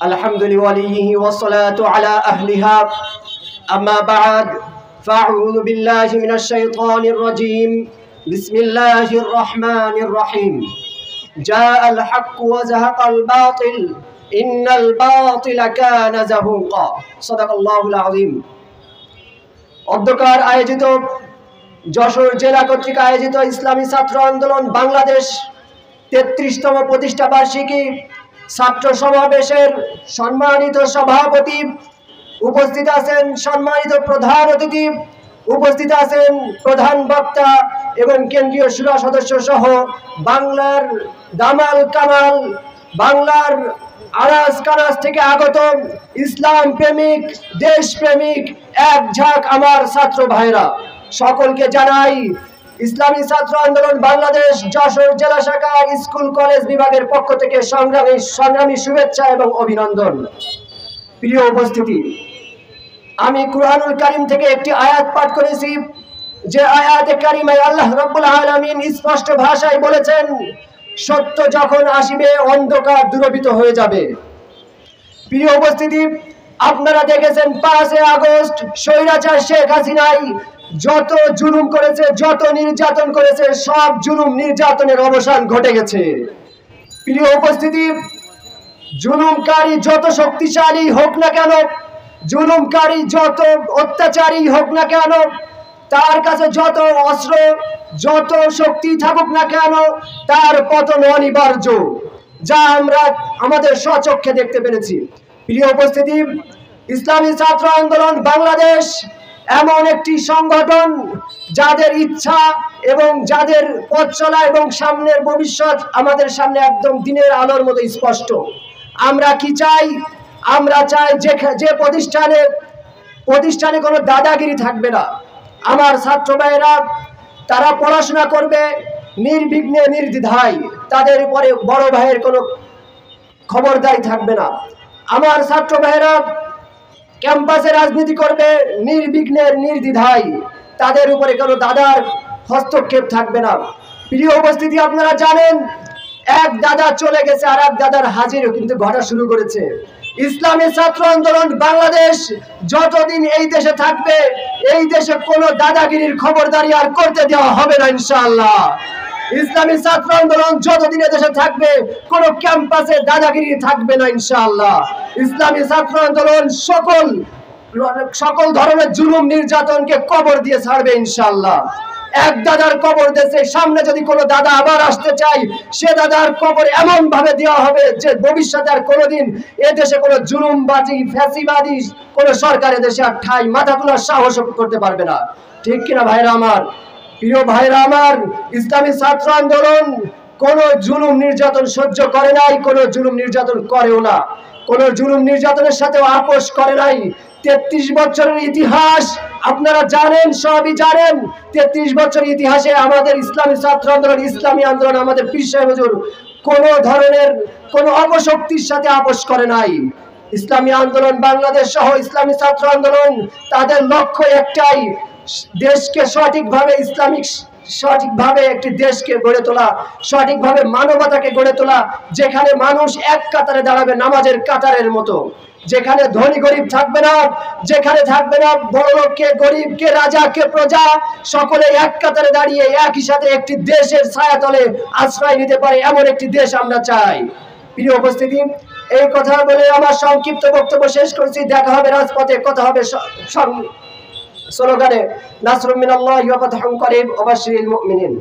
الحمد لوليه والصلاة على أهلها. أما بعد فأعوذ بالله من الشيطان الرجيم. بسم الله الرحمن الرحيم. جاء الحق وزهق الباطل إن الباطل كان زهوقا. صدق الله العظيم. অধ্যকার আয়োজিত যশোর জেলা কর্তৃক আয়োজিত ইসলামী ছাত্র আন্দোলন বাংলাদেশ ৩৩তম প্রতিষ্ঠা বার্ষিকী ছাত্র সমাবেশের সম্মানিত সভাপতি, উপস্থিত আছেন সম্মানিত প্রধান অতিথি, উপস্থিত আছেন প্রধান বক্তা এবং কেন্দ্রীয় শুরা সদস্য সহ বাংলার দামাল কামাল, বাংলার আনাজ কানাজ থেকে আগত ইসলাম প্রেমিক, দেশ প্রেমিক এক ঝাঁক আমার ছাত্র ভাইরা, সকলকে জানাই ইসলামী ছাত্র আন্দোলন বাংলাদেশ যশোর জেলা শাখা স্কুল কলেজ বিভাগের পক্ষ থেকে সংগ্রামী শুভেচ্ছা এবং অভিনন্দন। প্রিয় উপস্থিতি, আমি কুরআনুল কারীম থেকে একটি আয়াত পাঠ করেছি, যে আয়াতে কারিমায় আল্লাহ রাব্বুল আলামিন স্পষ্ট ভাষায় বলেছেন, সত্য যখন আসিবে অন্ধকার দূরীভূত হয়ে যাবে। প্রিয় উপস্থিতি, আপনারা দেখেছেন 5 আগস্ট স্বৈরাচার শেখ হাসিনাই যত জুলুম করেছে, যত নির্যাতন করেছে, সব জুলুম নির্যাতনের অবসান ঘটে গেছে। প্রিয় উপস্থিতি, জুলুমকারী যত শক্তিশালী হোক না কেন, জুলুমকারী যত অত্যাচারী হোক না কেন, তার কাছে যত অস্ত্র যত শক্তি থাকুক না কেন, তার পতন অনিবার্য, যা আমরা আমাদের স্বচক্ষে দেখতে পেরেছি। প্রিয় উপস্থিতি, ইসলামী ছাত্র আন্দোলন বাংলাদেশ এমন একটি সংগঠন যাদের ইচ্ছা এবং যাদের পথ চলা এবং সামনের ভবিষ্যৎ আমাদের সামনে একদম দিনের আলোর মতো স্পষ্ট। আমরা কি চাই? আমরা চাই যে প্রতিষ্ঠানে কোনো দাদাগিরি থাকবে না। আমার ছাত্র ভাইয়েরা তারা পড়াশোনা করবে নির্বিঘ্নে নির্দ্বিধায়, তাদের উপরে বড় ভাইয়ের কোনো খবরদারি থাকবে না। আমার ছাত্র ভাইয়েরা ক্যাম্পাসে রাজনীতি করবে নির্বিঘ্নে নির্দ্বিধায়, তাদের উপরে কোনো দাদার হস্তক্ষেপ থাকবে না। প্রিয় উপস্থিতি, আপনারা জানেন এক দাদা চলে গেছে আর এক দাদার হাজিরও কিন্তু ঘটা শুরু করেছে। ইসলামী ছাত্র আন্দোলন বাংলাদেশ যতদিন এই দেশে থাকবে, এই দেশে কোনো দাদাগিরির খবরদারি আর করতে দেওয়া হবে না ইনশাআল্লাহ। ইসলামী ছাত্র আন্দোলন যতদিন দেশে থাকবে, কোন ক্যাম্পাসে দাদাগিরি থাকবে না ইনশাআল্লাহ। ইসলামী ছাত্র আন্দোলন সকল ধরনের জুলুম নির্যাতনকে কবর দিয়ে ছাড়বে ইনশাআল্লাহ। এক দাদার কবর দেশে সামনে যদি কোনো দাদা আবার আসতে চাই, সে দাদার কবর এমন ভাবে দেওয়া হবে যে ভবিষ্যতে আর কোনোদিন এ দেশে কোনো জুলুমবাজি ফ্যাসিবাদী কোনো সরকার দেশে আর ঠাই মাথা তোলার সাহস করতে পারবে না। ঠিক কিনা ভাইরা আমার? প্রিয় ভাইরা আমার, ইসলামী ছাত্র আন্দোলন কোন জুলুম নির্যাতন সহ্য করে নাই, কোন জুলুম নির্যাতন করেও না, কোন জুলুম নির্যাতনের সাথে আপোষ করে নাই। 33 বছরের ইতিহাস আপনারা জানেন, সবই জানেন। 33 বছরের ইতিহাসে আমাদের ইসলামী ছাত্র আন্দোলন, ইসলামী আন্দোলন, আমাদের পীর সাহেব হুজুর কোন ধরনের কোন অপশক্তির সাথে আপোষ করে নাই। ইসলামী আন্দোলন বাংলাদেশ সহ ইসলামী ছাত্র আন্দোলন তাদের লক্ষ্য একটাই, দেশকে সঠিকভাবে সঠিকভাবে একটি দেশকে গড়ে তোলা, সঠিকভাবে মানবতাকে গড়ে তোলা, যেখানে মানুষ এক কাতারে দাঁড়াবে নামাজের কাতারের মতো, যেখানে ধনী গরিব থাকবে না, যেখানে থাকবে না বড় লোক কে গরিব, কে রাজা কে প্রজা, সকলে এক কাতারে দাঁড়িয়ে একই সাথে একটি দেশের ছায়াতলে আশ্রয় নিতে পারে, এমন একটি দেশ আমরা চাই। প্রিয় উপস্থিতি, এই কথা বলে আমার সংক্ষিপ্ত বক্তব্য শেষ করছি। দেখা হবে রাজপথে, কথা হবে স্লোগানে। নাসরুম মিনাল্লাহি ওয়া ফাতহুন করিব ওয়া বাশশিরিল মুমিনিন।